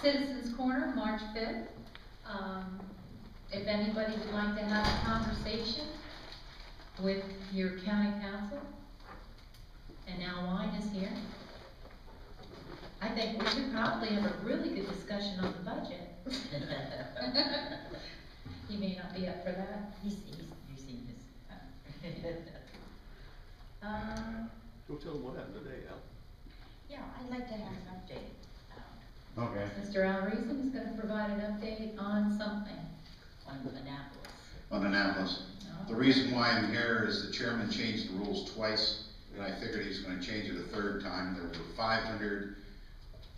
Citizens Corner, March 5th. If anybody would like to have a conversation with your county council, and now wine is here, I think we should probably have a really good discussion on the budget. He may not be up for that. You've seen this. Don't tell them what happened today, Al. Yeah, I'd like to have an update. Okay. Mr. Alreasin is going to provide an update on something. On Annapolis. On Annapolis. No. The reason why I'm here is the chairman changed the rules twice, and I figured he was going to change it a third time. There were 500,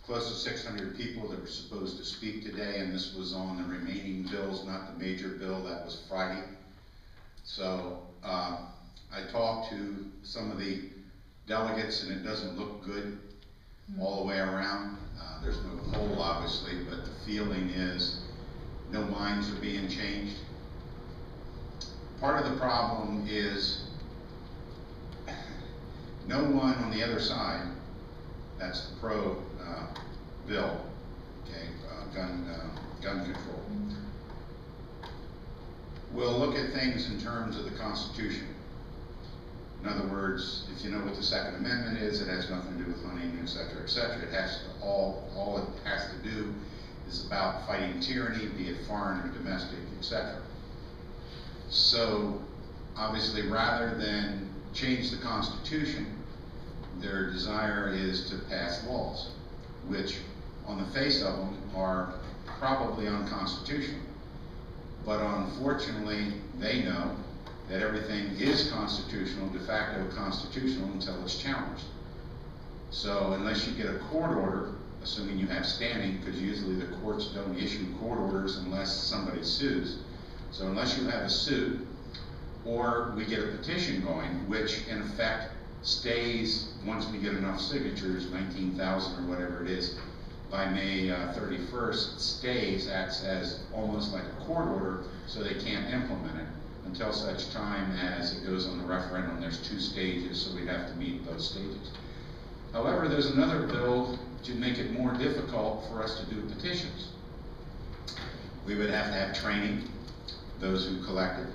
close to 600 people that were supposed to speak today, and this was on the remaining bills, not the major bill. That was Friday. So I talked to some of the delegates, and it doesn't look good all the way around. There's no poll, obviously, but the feeling is no minds are being changed. Part of the problem is no one on the other side, that's the pro bill, okay, gun control, will look at things in terms of the Constitution. In other words, if you know what the Second Amendment is, it has nothing to do with hunting, etc., etc. It has to all it has to do is about fighting tyranny, be it foreign or domestic, etc. So, obviously, rather than change the Constitution, their desire is to pass laws, which, on the face of them, are probably unconstitutional. But unfortunately, they know that everything is constitutional, de facto constitutional, until it's challenged. So unless you get a court order, assuming you have standing, because usually the courts don't issue court orders unless somebody sues. So unless you have a suit, or we get a petition going, which in effect stays, once we get enough signatures, 19,000 or whatever it is, by May 31st, it stays, acts as almost like a court order, so they can't implement it until such time as it goes on the referendum. There's 2 stages, so we'd have to meet those stages. However, there's another bill to make it more difficult for us to do petitions. We would have to have training, those who collect it.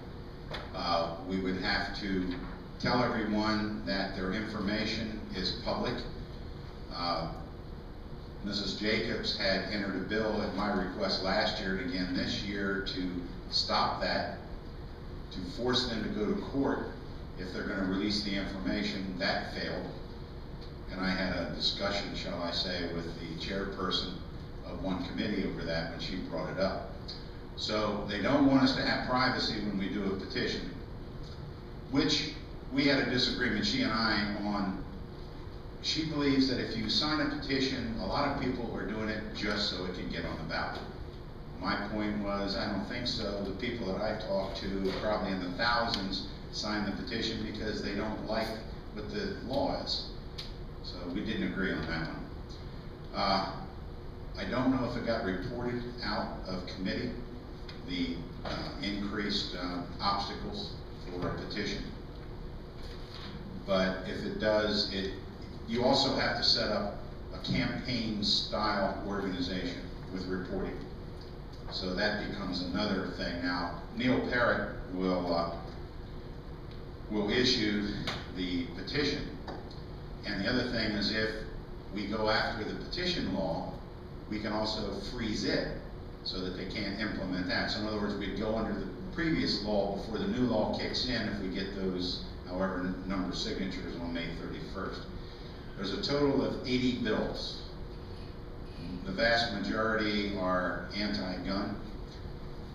We would have to tell everyone that their information is public. Mrs. Jacobs had entered a bill at my request last year and again this year to stop that, to force them to go to court if they're going to release the information. That failed. And I had a discussion, shall I say, with the chairperson of one committee over that when she brought it up. So they don't want us to have privacy when we do a petition, which we had a disagreement, she and I, on. She believes that if you sign a petition, a lot of people are doing it just so it can get on the ballot. My point was, I don't think so. The people that I talked to, probably in the thousands, signed the petition because they don't like what the law is. So we didn't agree on that one. I don't know if it got reported out of committee, the increased obstacles for a petition. But if it does, you also have to set up a campaign-style organization with reporting. So that becomes another thing. Now, Neil Parrott will issue the petition. And the other thing is, if we go after the petition law, we can also freeze it so that they can't implement that. So in other words, we'd go under the previous law before the new law kicks in if we get those, however number of signatures on May 31st. There's a total of 80 bills. The vast majority are anti-gun,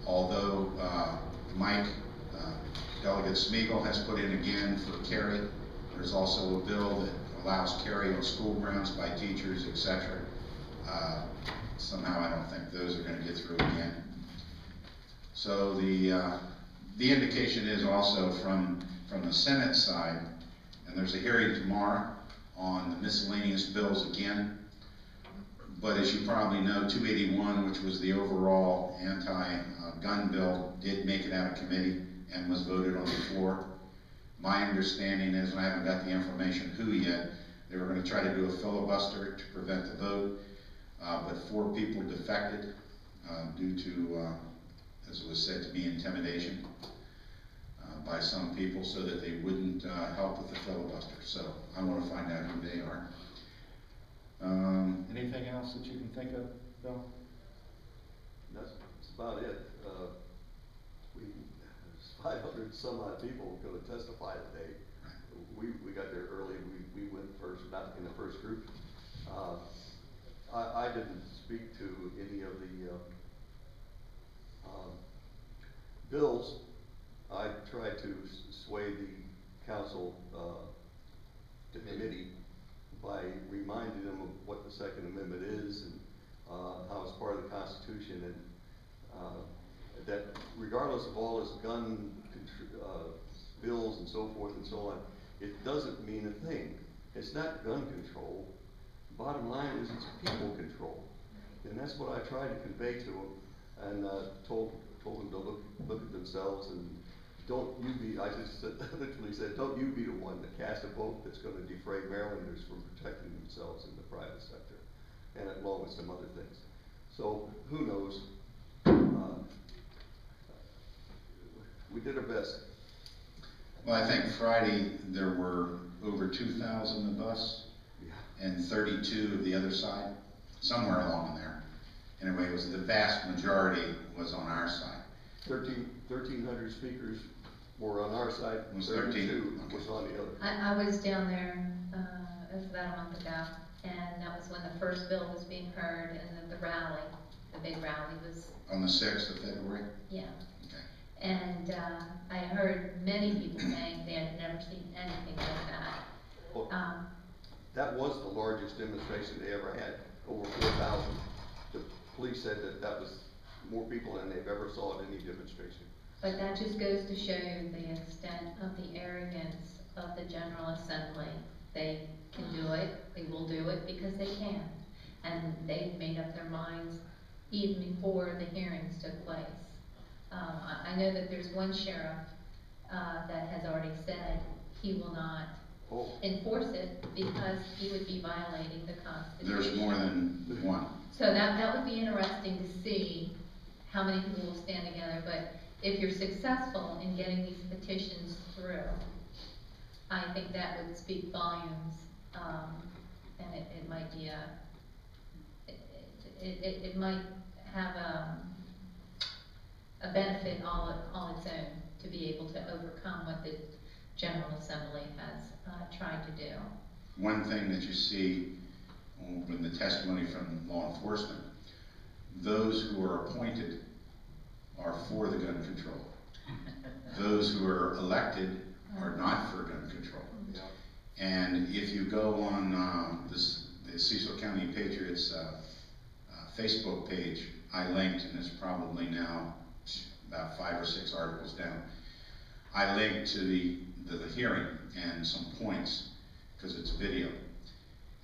although Delegate Smeagol has put in again for carry. There's also a bill that allows carry on school grounds by teachers, etc. Somehow I don't think those are going to get through again. So the indication is also from the Senate side, and there's a hearing tomorrow on the miscellaneous bills again. But as you probably know, 281, which was the overall anti-gun bill, did make it out of committee and was voted on the floor. My understanding is, and I haven't got the information who yet, they were going to try to do a filibuster to prevent the vote. but 4 people defected due to, as it was said to me, intimidation by some people so that they wouldn't help with the filibuster. So I want to find out who they are. Anything else that you can think of, Bill? That's about it. There's 500 some odd people going to testify today. We got there early. We went first, not in the first group. I didn't speak to any of the bills. I tried to sway the council committee by reminding them of what the Second Amendment is and how it's part of the Constitution, and that regardless of all this gun bills and so forth and so on, it doesn't mean a thing. It's not gun control. Bottom line is it's people control, and that's what I tried to convey to them, and told them to look at themselves, and don't you be. I just literally said, don't you be the one to cast a vote that's going to defray Marylanders from protecting themselves in the private sector, and along with some other things. So who knows? We did our best. Well, I think Friday there were over 2,000 of us, and 32 of the other side, somewhere along in there. Anyway, it was the vast majority was on our side. 1,300 speakers were on our side, It was 32 13. was on the other. I was down there, it was about a month ago, and that was when the first bill was being heard, and then the rally, the big rally was, On the 6th of February? yeah. Okay. And I heard many people saying they had never seen anything like that. Well, that was the largest demonstration they ever had, over 4,000. The police said that was more people than they've ever saw at any demonstration. But that just goes to show you the extent of the arrogance of the General Assembly. They can do it, they will do it because they can. And they've made up their minds even before the hearings took place. I know that there's one sheriff that has already said he will not enforce it because he would be violating the Constitution. There's more than one. So that would be interesting to see how many people will stand together, but if you're successful in getting these petitions through, I think that would speak volumes, and it might be it might have a benefit all its own to be able to overcome what the General Assembly has tried to do. One thing that you see in the testimony from law enforcement, those who are appointed are for the gun control. Those who are elected are not for gun control. Yeah. And if you go on the Cecil County Patriots Facebook page, I linked, and it's probably now about 5 or 6 articles down. I linked to the hearing and some points, because it's video.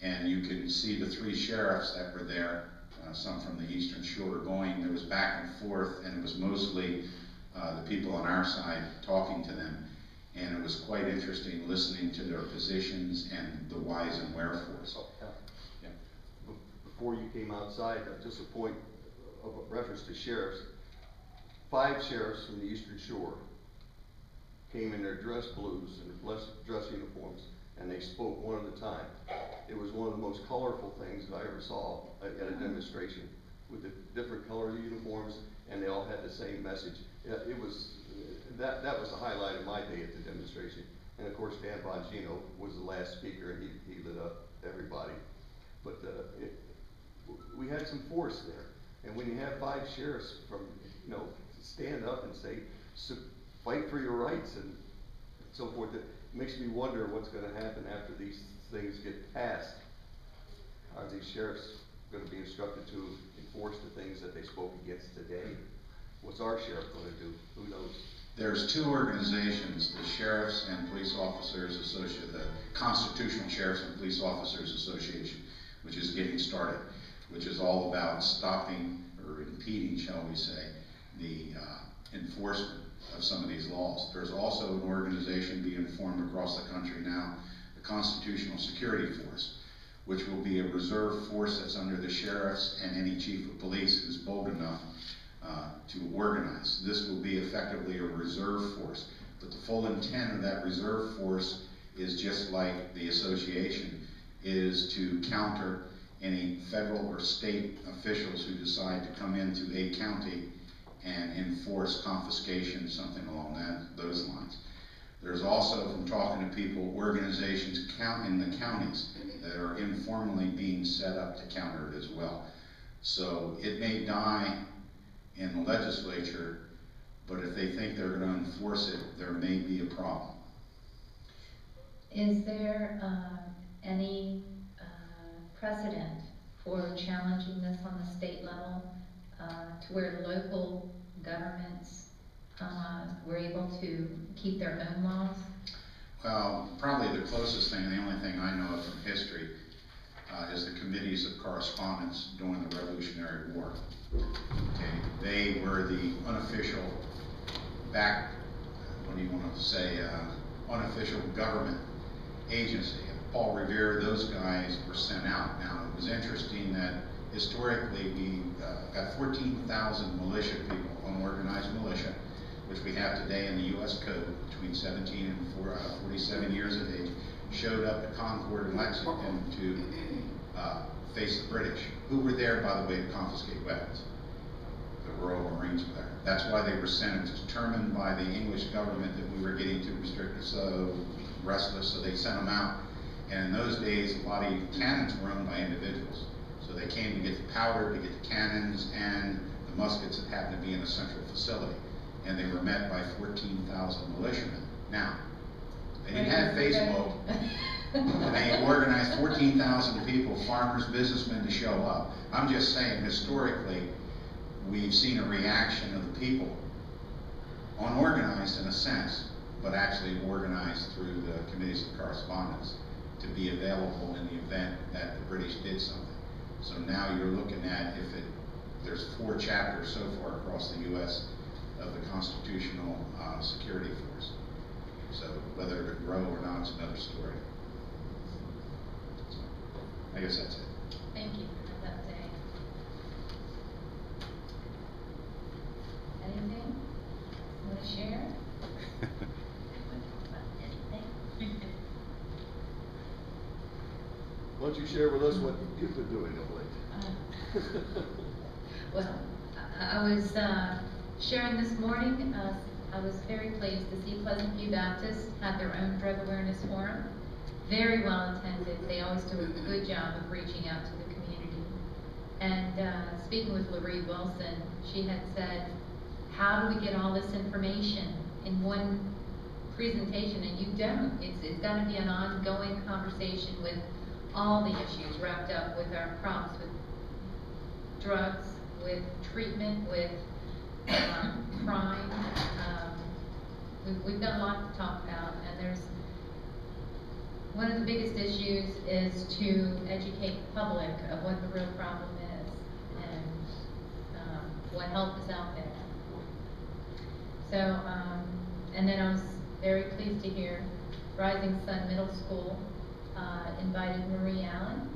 And you can see the 3 sheriffs that were there, some from the Eastern Shore going. There was back and forth, and it was mostly the people on our side talking to them. And it was quite interesting listening to their positions and the whys and wherefores. Yeah. Before you came outside, just a point of reference to sheriffs. 5 sheriffs from the Eastern Shore came in their dress blues and dress uniforms, and they spoke one at a time. It was one of the most colorful things that I ever saw at a demonstration, with the different colored uniforms, and they all had the same message. It was that was the highlight of my day at the demonstration. And of course, Dan Bongino was the last speaker, and he lit up everybody. But we had some force there, and when you have 5 sheriffs from stand up and say, fight for your rights and so forth, it makes me wonder what's going to happen after these things get passed. Are these sheriffs going to be instructed to enforce the things that they spoke against today? What's our sheriff going to do? Who knows? There's 2 organizations, the Sheriffs and Police Officers Association, the Constitutional Sheriffs and Police Officers Association, which is getting started, which is all about stopping or impeding, shall we say, the enforcement of some of these laws. There's also an organization being formed across the country now, the Constitutional Security Force, which will be a reserve force that's under the sheriffs and any chief of police who's bold enough to organize. This will be effectively a reserve force, but the full intent of that reserve force is just like the association, is to counter any federal or state officials who decide to come into a county and enforce confiscation, something along those lines. There's also, from talking to people, organizations in the counties that are informally being set up to counter it as well. So it may die in the legislature, but if they think they're going to enforce it, there may be a problem. Is there any precedent for challenging this on the state level to where local governments were able to keep their own laws? Well, probably the closest thing, the only thing I know of from history, is the committees of correspondence during the Revolutionary War. Okay, they were the unofficial unofficial government agency. Paul Revere, those guys were sent out. Now, it was interesting that historically we got 14,000 militia people, unorganized militia, which we have today in the U.S. Code, between 17 and 47 years of age, showed up at Concord and Lexington to face the British, who were there, by the way, to confiscate weapons. The Royal Marines were there. That's why they were sent. It was determined by the English government that we were getting too restricted, so restless, so they sent them out. And in those days, a lot of cannons were owned by individuals. So they came to get the powder, to get the cannons, and the muskets that happened to be in a central facility. And they were met by 14,000 militiamen. Now, they didn't have Facebook, and they organized 14,000 people, farmers, businessmen, to show up. I'm just saying, historically, we've seen a reaction of the people, unorganized in a sense, but actually organized through the committees of correspondence to be available in the event that the British did something. So now you're looking at, there's 4 chapters so far across the U.S. of the Constitutional Security Force. So whether it grow or not is another story. So, I guess that's it. Thank you for that update. Anything you want to share? Why don't you share with us what you've been doing of late? Well, I was sharing this morning, I was very pleased to see Pleasant View Baptist had their own drug awareness forum. Very well attended. They always do a good job of reaching out to the community. And speaking with Loree Wilson, she had said, how do we get all this information in one presentation? And you don't. It's got to be an ongoing conversation with all the issues wrapped up with our crops, with drugs, with treatment, with crime. We've got a lot to talk about, and there's one of the biggest issues is to educate the public of what the real problem is and what help is out there. So, and then I was very pleased to hear Rising Sun Middle School invited Marie Allen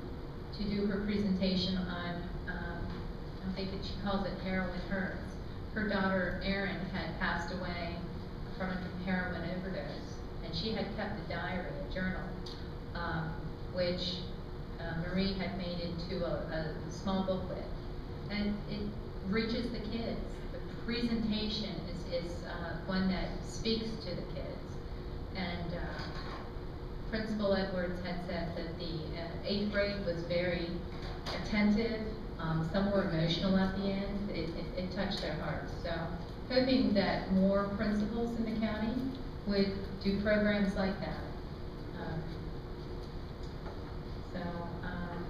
to do her presentation on, I think that she calls it heroin hurts. Her daughter Erin had passed away from a heroin overdose, and she had kept a diary, a journal, which Marie had made into a small booklet, and it reaches the kids. The presentation is one that speaks to the kids, and Principal Edwards had said that the 8th grade was very attentive. Some were emotional at the end. It touched their hearts. So, hoping that more principals in the county would do programs like that.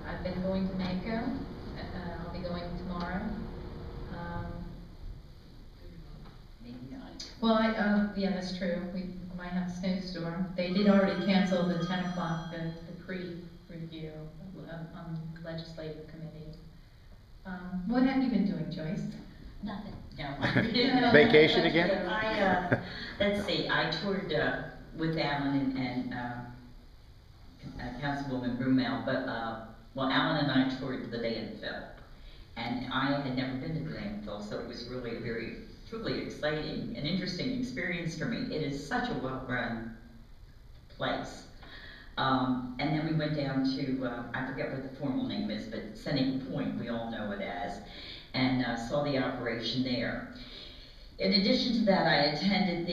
I've been going to Mako. I'll be going tomorrow. Well, yeah, that's true. We might have a snowstorm. They did already cancel the 10 o'clock, the pre-review on the legislative committee. What have you been doing, Joyce? Nothing. No. Vacation again? Let's see, I toured with Alan and Councilwoman Brumel, but, well, Alan and I toured the landfill. And I had never been to the landfill, so it was really a very, truly exciting and interesting experience for me. It is such a well-run place. And then we went down to, I forget what the formal name is, but Seneca Point, we all know it as, and saw the operation there. In addition to that, I attended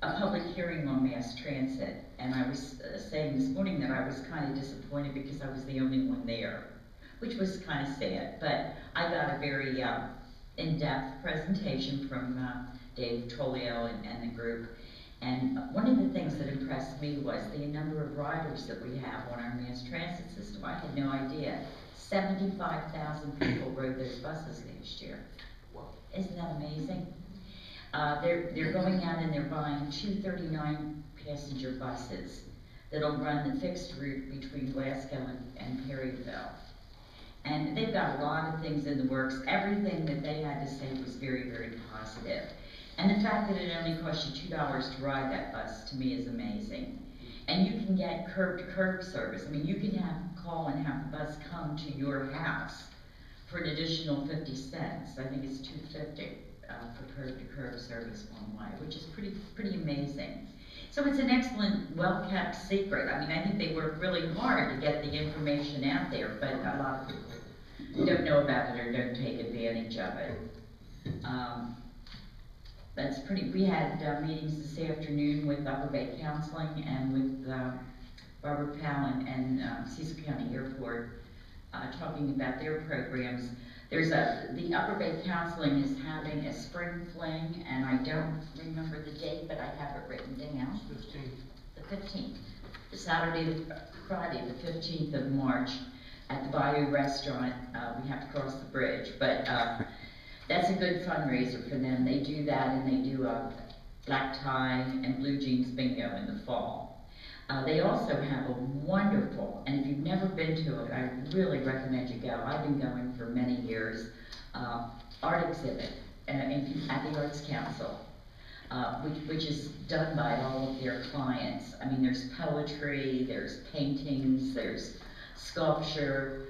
a public hearing on mass transit, and I was saying this morning that I was kind of disappointed because I was the only one there, which was kind of sad, but I got a very in-depth presentation from Dave Tolio and the group. And one of the things that impressed me was the number of riders that we have on our mass transit system. I had no idea. 75,000 people rode those buses last year. Isn't that amazing? They're going out and they're buying 239 passenger buses that'll run the fixed route between Glasgow and Perryville. And they've got a lot of things in the works. Everything that they had to say was very, very positive. And the fact that it only costs you $2 to ride that bus, to me, is amazing. And you can get curb-to-curb service. I mean, you can call and have the bus come to your house for an additional 50 cents. I think it's $2.50 for curb-to-curb service one way, which is pretty amazing. So it's an excellent, well-kept secret. I mean, I think they work really hard to get the information out there, but a lot of people don't know about it or don't take advantage of it. We had meetings this afternoon with Upper Bay Counseling and with Robert Powell and Cecil County Airport talking about their programs. The Upper Bay Counseling is having a spring fling, and I don't remember the date, but I have it written down. The 15th. Friday, the 15th of March at the Bayou Restaurant. We have to cross the bridge, but that's a good fundraiser for them. They do that, and they do a black tie and blue jeans bingo in the fall. They also have a wonderful, and if you've never been to it, I really recommend you go. I've been going for many years. Art exhibit at the Arts Council, which is done by all of their clients. I mean, there's poetry, there's paintings, there's sculpture.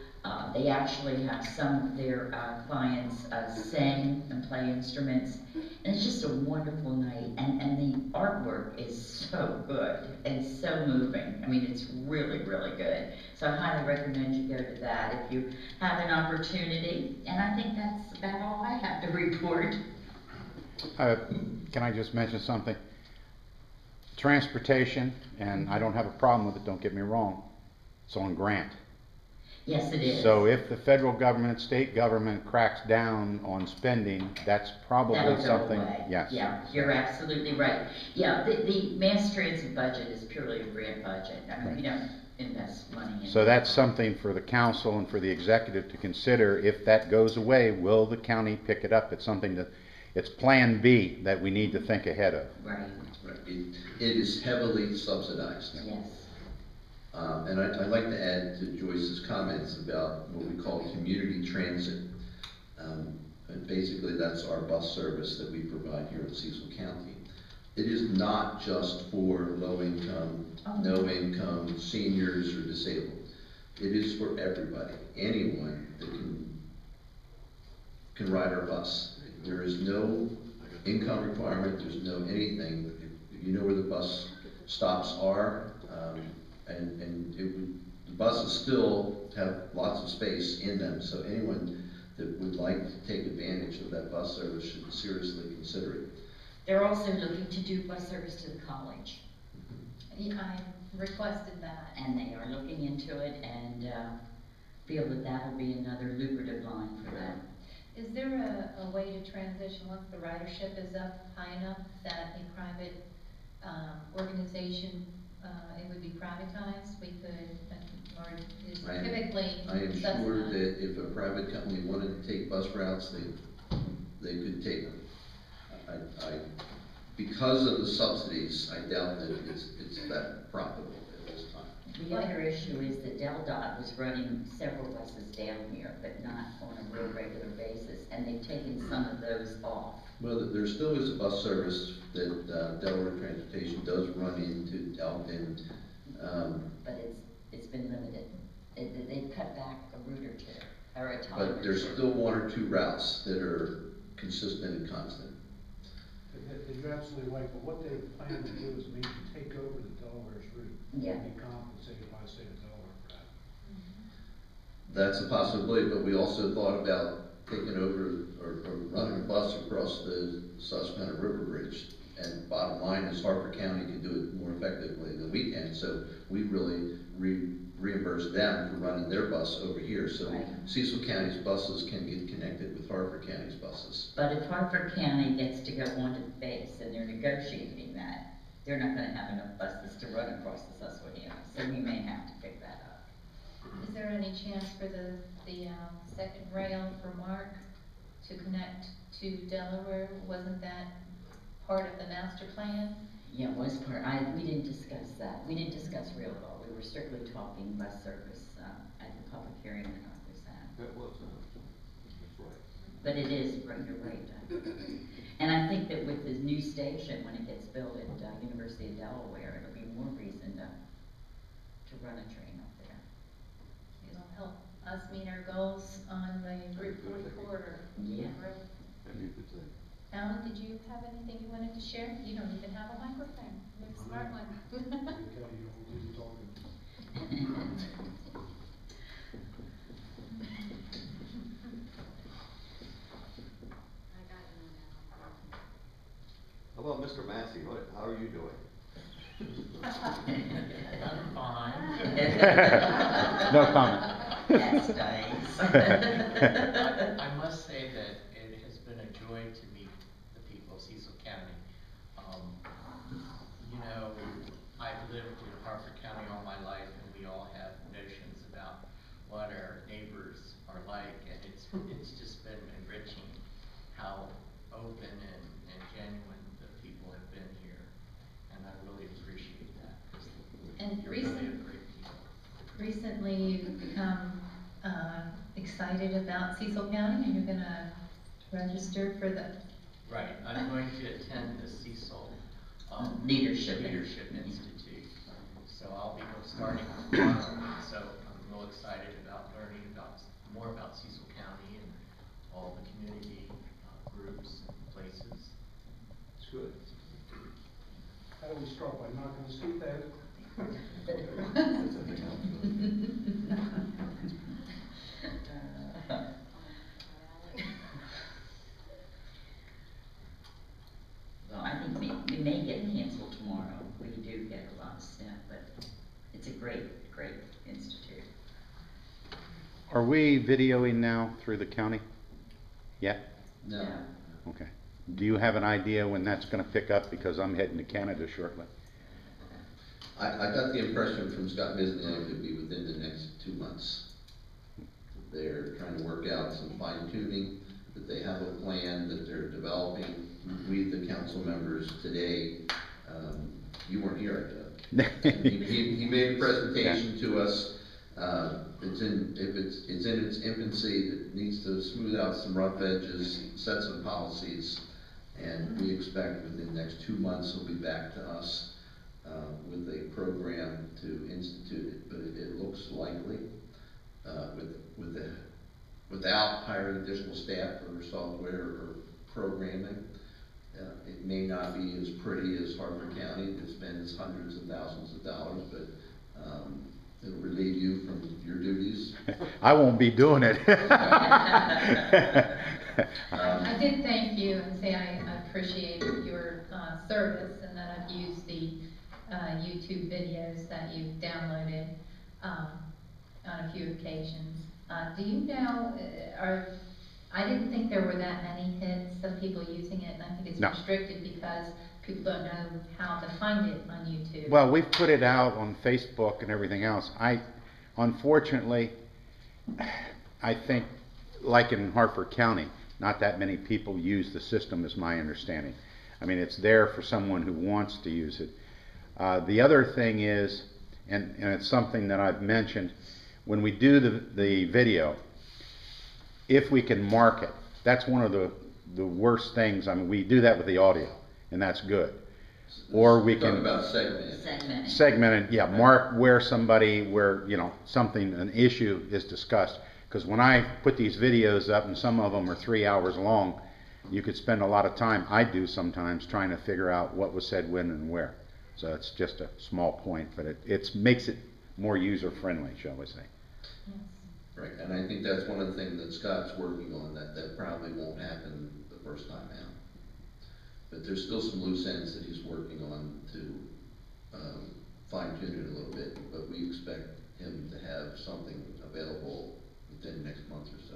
They actually have some of their clients sing and play instruments. And it's just a wonderful night. And the artwork is so good and so moving. I mean, it's really, really good. So I highly recommend you go to that if you have an opportunity. And I think that's about all I have to report. Can I just mention something? Transportation, and I don't have a problem with it, don't get me wrong, it's on grant. Yes, it is. So if the federal government, state government cracks down on spending, that's probably something. Yes. Yeah, you're absolutely right. Yeah, the mass transit budget is purely a grant budget. I mean, we don't invest money in it. So that's something for the council and for the executive to consider. If that goes away, will the county pick it up? It's something that, it's Plan B that we need to think ahead of. Right. It is heavily subsidized. Yes. And I'd like to add to Joyce's comments about what we call community transit. And basically that's our bus service that we provide here in Cecil County. It is not just for low income, no income, seniors or disabled. It is for everybody, anyone that can ride our bus. There is no income requirement, there's no anything. If you know where the bus stops are, the buses still have lots of space in them, so anyone that would like to take advantage of that bus service should seriously consider it. They're also looking to do bus service to the college. Yeah, I requested that. And they are looking into it and feel that that'll be another lucrative line for them. Is there a way to transition once the ridership is up high enough that a private organization, it would be privatized? We could, or is typically I am sure that if a private company wanted to take bus routes, they could take them. Because of the subsidies, I doubt that it's that profitable at this time. The other issue is that DelDOT was running several buses down here, but not on a real regular basis, and they've taken some of those off. Well, there still is a bus service that Delaware Transportation does run into Elkton, But it's been limited. They've cut back a route or two, or a time. But there's still one or two routes that are consistent and constant. You're absolutely right, but what they plan to do is maybe take over the Delaware's route. Yeah. And be compensated by the state of Delaware for that. That's a possibility, but we also thought about taking over or running a bus across the Susquehanna River Bridge. And bottom line is Harper County can do it more effectively than we can, so we really reimburse them for running their bus over here. So Right. Cecil County's buses can get connected with Harper County's buses. But if Hartford County gets to go onto the base and they're negotiating that, they're not gonna have enough buses to run across the Susquehanna, so we may have to pick that up. Is there any chance for the second rail for Mark to connect to Delaware? Wasn't that part of the master plan? Yeah, it was part, we didn't discuss that. We didn't discuss rail at all. We were strictly talking bus service, at the public hearing that was that. That was, that's right. But it is, right, you're right. And I think that with the new station, when it gets built at University of Delaware, it'll be more reason to run a train up there. It'll help us meet our goals on the Route 40 corridor. Yeah. That'd be a good thing. Alan, did you have anything you wanted to share? You don't even have a microphone. You're a smart one. Okay, you'll do the talking. How about Mr. Massey? How are you doing? I'm fine. No comment. That's nice. I must say that it has been a joy to meet the people of Cecil County. You know, I've lived in Harford County all my life, and we all have notions about what our neighbors are like, and it's just been enriching how open and genuine the people have been here, and I really appreciate that. And You're really a great people. recently you've become excited about Cecil County, and you're gonna register for the. Right, I'm going to attend the Cecil Leadership Institute. So I'll be starting tomorrow, so I'm real excited about learning more about Cecil County and all the community groups and places. It's good. How do we start by knocking the street out? Well, I think we may get canceled tomorrow. We do get a lot of stuff, but it's a great, great institute. Are we videoing now through the county? Yeah? No. Yeah. Okay. Do you have an idea when that's gonna pick up? Because I'm heading to Canada shortly. I got the impression from Scott Misniak it would be within the next 2 months. They're trying to work out some fine tuning, that they have a plan that they're developing. We, the council members today, you weren't here, he made a presentation to us. It's in its infancy. It needs to smooth out some rough edges, set some policies, and we expect within the next 2 months he'll be back to us with a program to institute it. But it looks likely without hiring additional staff or software or programming. It may not be as pretty as Harford County that spends hundreds of thousands of dollars, but it'll relieve you from your duties. I won't be doing it. I did thank you and say I appreciate your service, and that I've used the YouTube videos that you've downloaded on a few occasions. Do you know, I didn't think there were that many hits of people using it, and I think it's No. restricted because people don't know how to find it on YouTube. Well, we've put it out on Facebook and everything else. Unfortunately, I think, like in Harford County, not that many people use the system, is my understanding. I mean, it's there for someone who wants to use it. The other thing is, and it's something that I've mentioned, when we do the video, if we can mark it, that's one of the worst things. I mean, we do that with the audio, and that's good. Or we Talk can about segmenting. Segmented. yeah, mark where somebody, where, you know, something, an issue is discussed. Because when I put these videos up, and some of them are 3 hours long, you could spend a lot of time, I do sometimes, trying to figure out what was said when and where. So it's just a small point, but it makes it more user-friendly, shall we say. Yes. Right, and I think that's one of the things that Scott's working on, that probably won't happen the first time out. But there's still some loose ends that he's working on to fine tune it a little bit, but we expect him to have something available within the next month or so.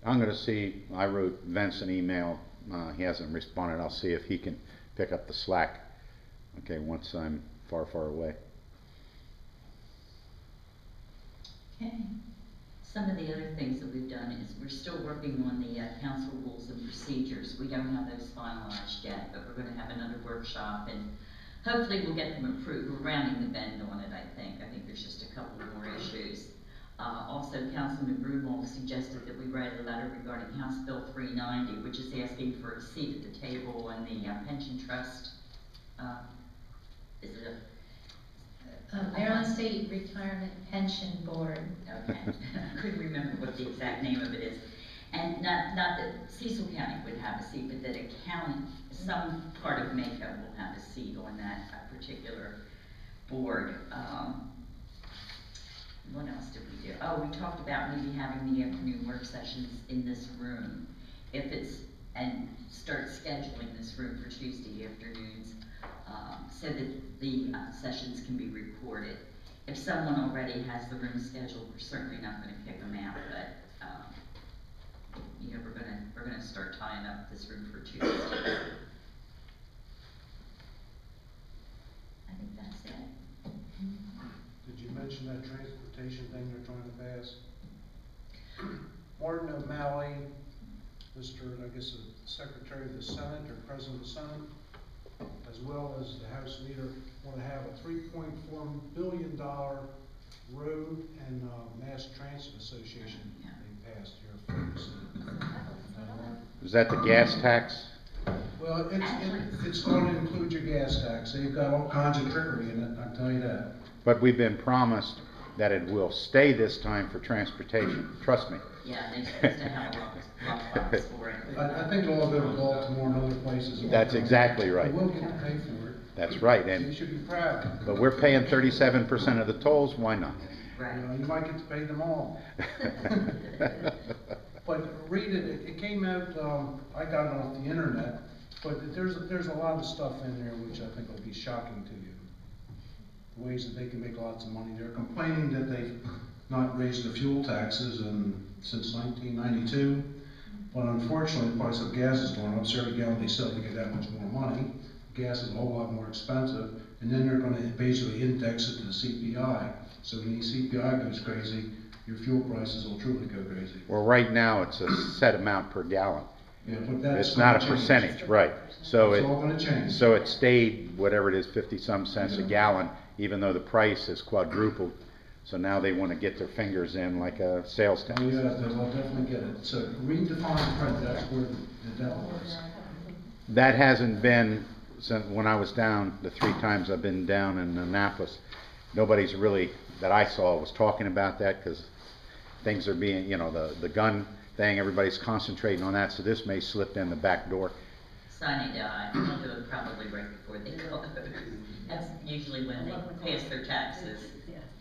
I'm going to see, I wrote Vince an email, he hasn't responded, I'll see if he can pick up the slack, okay, once I'm far, far away. Okay. Some of the other things that we've done is we're still working on the council rules and procedures. We don't have those finalized yet, but we're going to have another workshop, and hopefully we'll get them approved. We're rounding the bend on it, I think. I think there's just a couple more issues. Also, Councilman Broomall suggested that we write a letter regarding House Bill 390, which is asking for a seat at the table on the pension trust. Is it a Maryland State Retirement Pension Board. Okay, I couldn't remember what the exact name of it is. And not that Cecil County would have a seat, but that a county, some part of Mako will have a seat on that particular board. What else did we do? Oh, we talked about maybe having the afternoon work sessions in this room. And start scheduling this room for Tuesday afternoons, so that the sessions can be recorded. If someone already has the room scheduled, we're certainly not going to kick them out, but you know, we're gonna start tying up this room for Tuesday. I think that's it. Did you mention that transportation thing they're trying to pass? Martin O'Malley, Mr., I guess, the Secretary of the Senate or President of the Senate, as well as the House Leader, want to have a $3.4 billion road and mass transit association they passed here. Is that the gas tax? Well, it's going to include your gas tax. They've got all kinds of trickery in it, I'll tell you that. But we've been promised that it will stay this time for transportation, trust me. Yeah, they're supposed to have a lot of funds for it. I think they'll go to Baltimore and other places. That's exactly right. We'll get to pay for it. That's right, You and should be proud. but we're paying 37% of the tolls, why not? Right. You might get to pay them all. But read it, it came out, I got it off the internet, but there's a lot of stuff in there which I think will be shocking to you. Ways that they can make lots of money. They're complaining that they've not raised the fuel taxes since 1992, but unfortunately the price of gas is going up. So every gallon they sell, they get that much more money. Gas is a whole lot more expensive, and then they're going to basically index it to the CPI. So when the CPI goes crazy, your fuel prices will truly go crazy. Well, right now, it's a set amount per gallon. Yeah, but that's It's not a gonna change. percentage, right. So It's all gonna change. So it stayed, whatever it is, 50-some cents a gallon, even though the price is quadrupled. So now they want to get their fingers in like a sales tax. Oh, yeah, they'll definitely get it. So read the fine print, that's where the devil is. That hasn't been, since when I was down, the 3 times I've been down in Annapolis, nobody's really, that I saw, was talking about that, because things are being, you know, the gun thing, everybody's concentrating on that, so this may slip in the back door. Sunny Day, they'll do it probably right before they go. That's usually when they pass their taxes.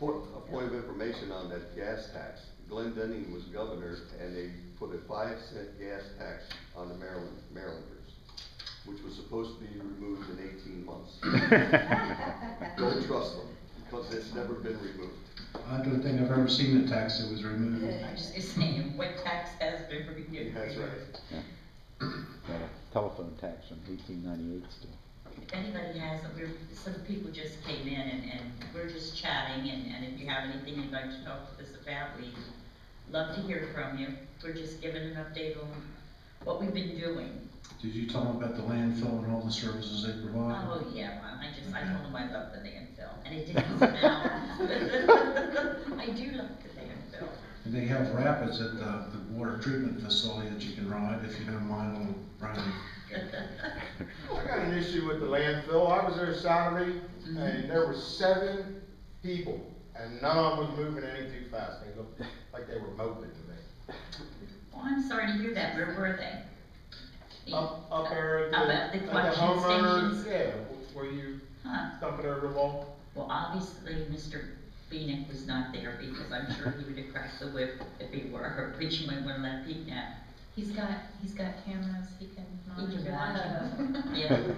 A point of information on that gas tax. Glenn Denning was governor, and they put a 5-cent gas tax on the Marylanders, which was supposed to be removed in 18 months. Don't trust them, because it's never been removed. I don't think I've ever seen a tax that was removed. I was just saying, what tax has been reviewed? That's right. Yeah. Got a telephone tax from 1898 still. If anybody has, some people just came in and we're just chatting, and if you have anything you'd like to talk to us about, we'd love to hear from you. We're just giving an update on what we've been doing. Did you tell them about the landfill and all the services they provide? Oh, yeah, well, I told them I love the landfill, and it didn't smell. I do love the landfill. And they have rapids at the water treatment facility that you can ride if you don't mind on Brandon. I got an issue with the landfill. I was there Saturday, Mhm. and there were 7 people, and none of them was moving any too fast. They looked like they were moping to me. Well, I'm sorry to hear that. Where were they? Up there Up at the collection homeowners, stations? yeah, where you Huh. dump it over the wall. Well, obviously, Mr. Beanick was not there because I'm sure he would have cracked the whip if he were, but you might want to let Pete know. He's got cameras, he can He monitor can watch that. him. Yeah.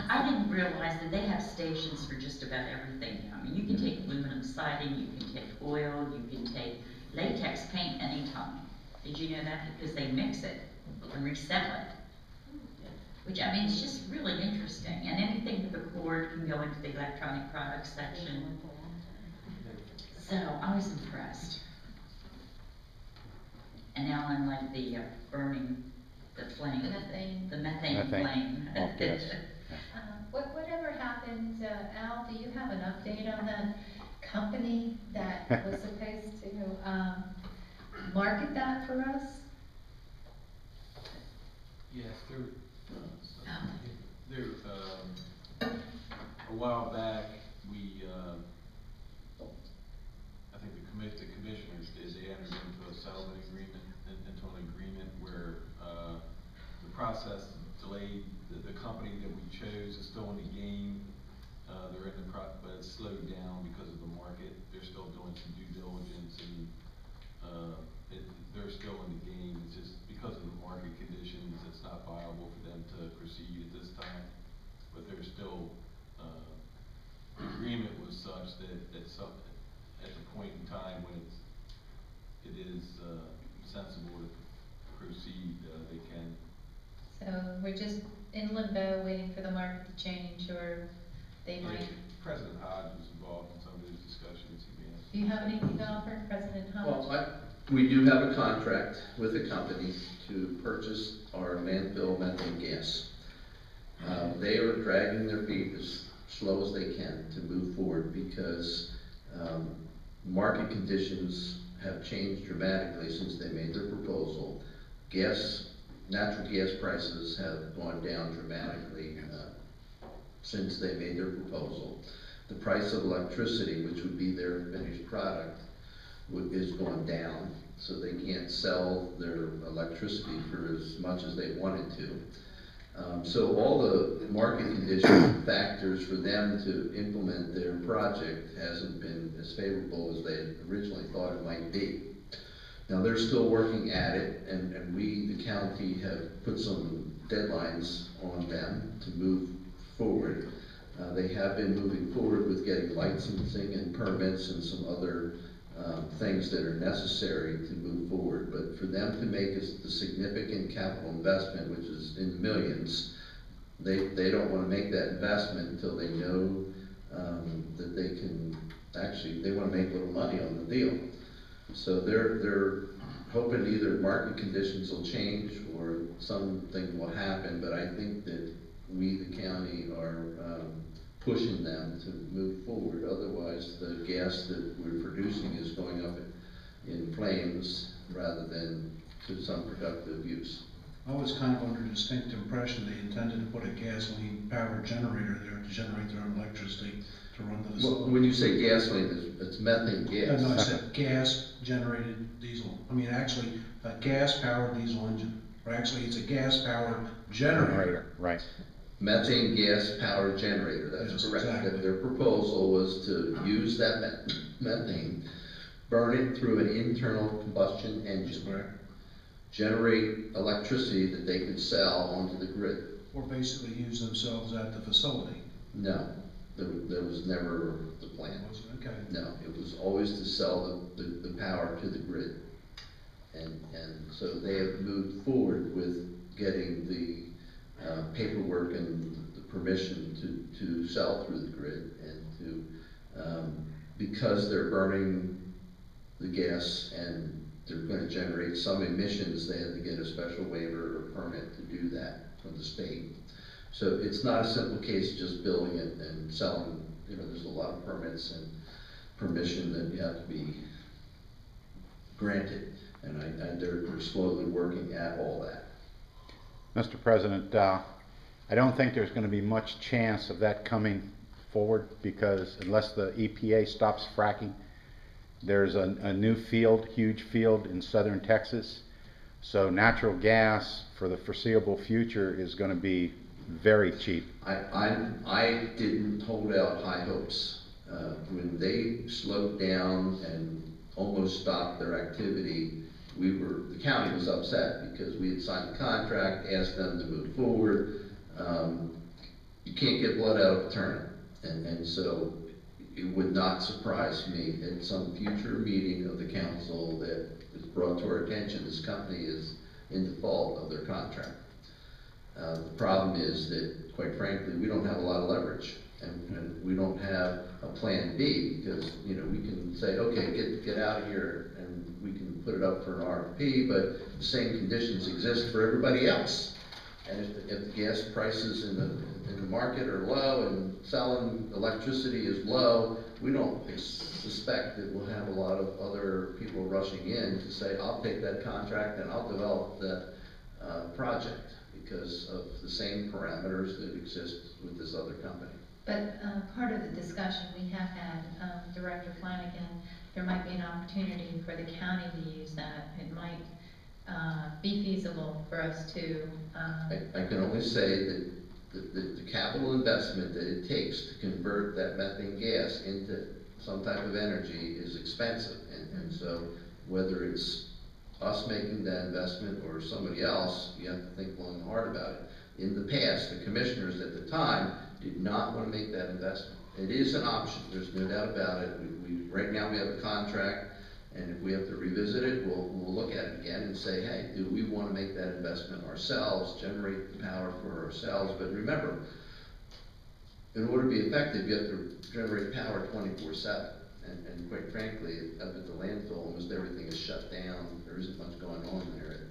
I didn't realize that they have stations for just about everything now. I mean, you can take aluminum siding, you can take oil, you can take latex paint anytime. Did you know that? Because they mix it and resell it. Which, I mean, it's just really interesting. And anything with a cord can go into the electronic products section. So, I was impressed. And now I'm like the burning, the flame. Methane. The methane Methane. flame. Oh, yes. Whatever happened, Al, do you have an update on that company that was supposed to, market that for us? Yes, a while back, I think the commissioners did, they entered into a settlement agreement, into an agreement where, the process delayed, the company that we chose is still in the game. They're in the but it's slowed down because of the market. They're still doing some due diligence and, they're still in the game. It's just because of the market conditions, it's not viable for them to proceed at this time. But there's still, the agreement was such that at the point in time when it is sensible to proceed, they can. So we're just in limbo, waiting for the market to change, or they might. President Hodge was involved in some of those discussions. Do you have anything to offer, President Hodge? Well, we do have a contract with a company to purchase our landfill methane gas. They are dragging their feet as slow as they can to move forward because market conditions have changed dramatically since they made their proposal. Natural gas prices have gone down dramatically since they made their proposal. The price of electricity, which would be their finished product, is going down, so they can't sell their electricity for as much as they wanted to. So all the market condition factors for them to implement their project hasn't been as favorable as they originally thought it might be. Now they're still working at it, and we, the county, have put some deadlines on them to move forward. They have been moving forward with getting licensing and permits and some other things that are necessary to move forward. But for them to make the significant capital investment, which is in the millions, they don't want to make that investment until they know that they can they want to make a little money on the deal. So they're hoping either market conditions will change or something will happen, but I think that we, the county, are pushing them to move forward. Otherwise, the gas that we're producing is going up in flames rather than to some productive use. I was kind of under the distinct impression they intended to put a gasoline-powered generator there to generate their own electricity to run the facility. When you say gasoline, it's methane gas. No, I said gas-generated diesel. I mean, actually, a gas-powered diesel engine. Or actually, it's a gas-powered generator. Right. Methane gas-powered generator, that's Yes, correct. exactly. Their proposal was to use that methane, burn it through an internal combustion engine, Correct. generate electricity that they could sell onto the grid. Or basically use themselves at the facility. No, there was never the plan. Was it? Okay. No, it was always to sell the power to the grid. And so they have moved forward with getting the paperwork and the permission to sell through the grid and to, because they're burning the gas and they're going to generate some emissions, they had to get a special waiver or permit to do that from the state. So it's not a simple case of just building it and selling. You know, there's a lot of permits and permission that you have to be granted, and they're slowly working at all that. Mr. President, I don't think there's going to be much chance of that coming forward, because unless the EPA stops fracking, there's a new field, huge field in southern Texas. So natural gas for the foreseeable future is going to be very cheap. I didn't hold out high hopes. When they slowed down and almost stopped their activity, the county was upset because we had signed the contract, asked them to move forward. You can't get blood out of a turnip. And so it would not surprise me at some future meeting of the council that is brought to our attention, this company is in default of their contract. The problem is that, quite frankly, we don't have a lot of leverage, and we don't have a plan B, because, you know, we can say, okay, get out of here, and we can put it up for an RFP, but the same conditions exist for everybody else. And if the gas prices in the market are low and selling electricity is low, we don't suspect that we'll have a lot of other people rushing in to say, I'll take that contract and I'll develop that project, because of the same parameters that exist with this other company. But part of the discussion we have had, Director Flanagan, there might be an opportunity for the county to use that. It might be feasible for us to. I can only say that the capital investment that it takes to convert that methane gas into some type of energy is expensive. And so whether it's us making that investment or somebody else, you have to think long and hard about it. In the past, the commissioners at the time did not want to make that investment. It is an option, there's no doubt about it. Right now we have a contract, and if we have to revisit it, we'll look at it again and say, hey, do we want to make that investment ourselves, generate the power for ourselves? But remember, in order to be effective, you have to generate power 24/7. And quite frankly, up at the landfill, almost everything is shut down. There isn't much going on there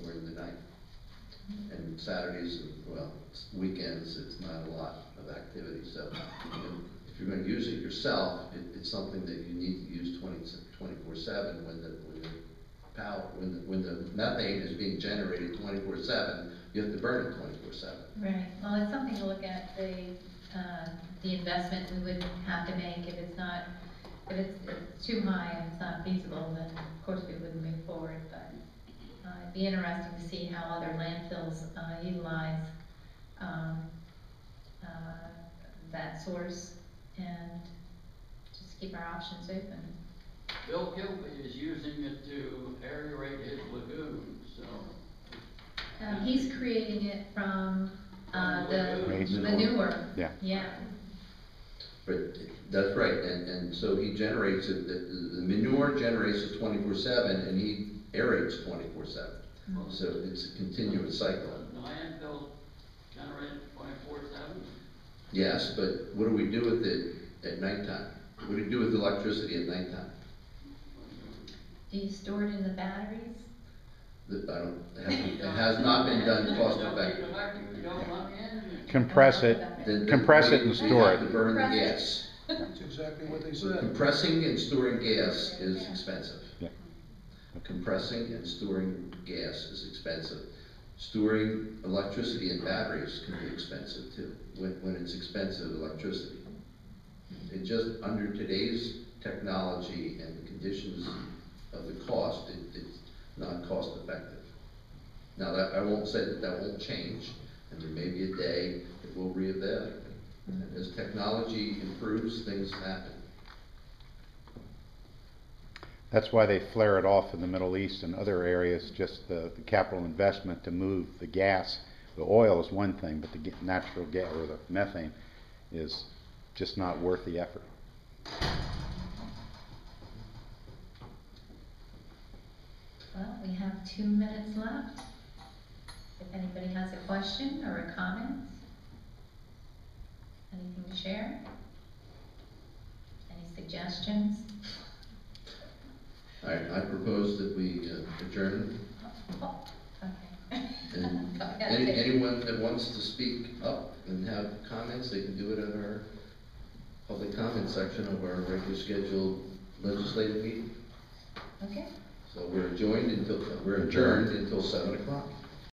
during the night. And Saturdays, well, weekends, it's not a lot of activity. So if you're going to use it yourself, it's something that you need to use 24/7 when the methane is being generated 24/7. You have to burn it 24/7. Right. Well, it's something to look at, the investment we would have to make. If it's too high and it's not feasible, then of course we wouldn't move forward. But it'd be interesting to see how other landfills utilize that source, and just keep our options open. Bill Gilby is using it to aerate his lagoon, so. He's creating it from the Manure. manure. Yeah. But that's right, and so he generates it, the manure generates it 24/7, and he aerates 24/7. So it's a continuous cycle. The landfill generates 24/7? Yes, but what do we do with it at nighttime? What do you do with electricity at nighttime? Do you store it in the batteries? It has not been done cost effectively. Compress it, and store You have to it. burn the gas. That's exactly what they said. Compressing and storing gas is expensive. Yeah. Compressing and storing gas is expensive. Storing electricity in batteries can be expensive too, when it's expensive electricity. It just, under today's technology and the conditions of the cost, it's not cost effective. Now that, I won't say that won't change, and there may be a day that we'll reevaluate. And as technology improves, things happen. That's why they flare it off in the Middle East and other areas, just the capital investment to move the gas. The oil is one thing, but the natural gas, or the methane, is just not worth the effort. Well, we have 2 minutes left. If anybody has a question or a comment, anything to share? Any suggestions? I propose that we adjourn. Oh, okay. And Okay. anyone that wants to speak up and have comments, they can do it at our public comment section of our regular scheduled legislative meeting. Okay. So we're adjourned until 7 o'clock.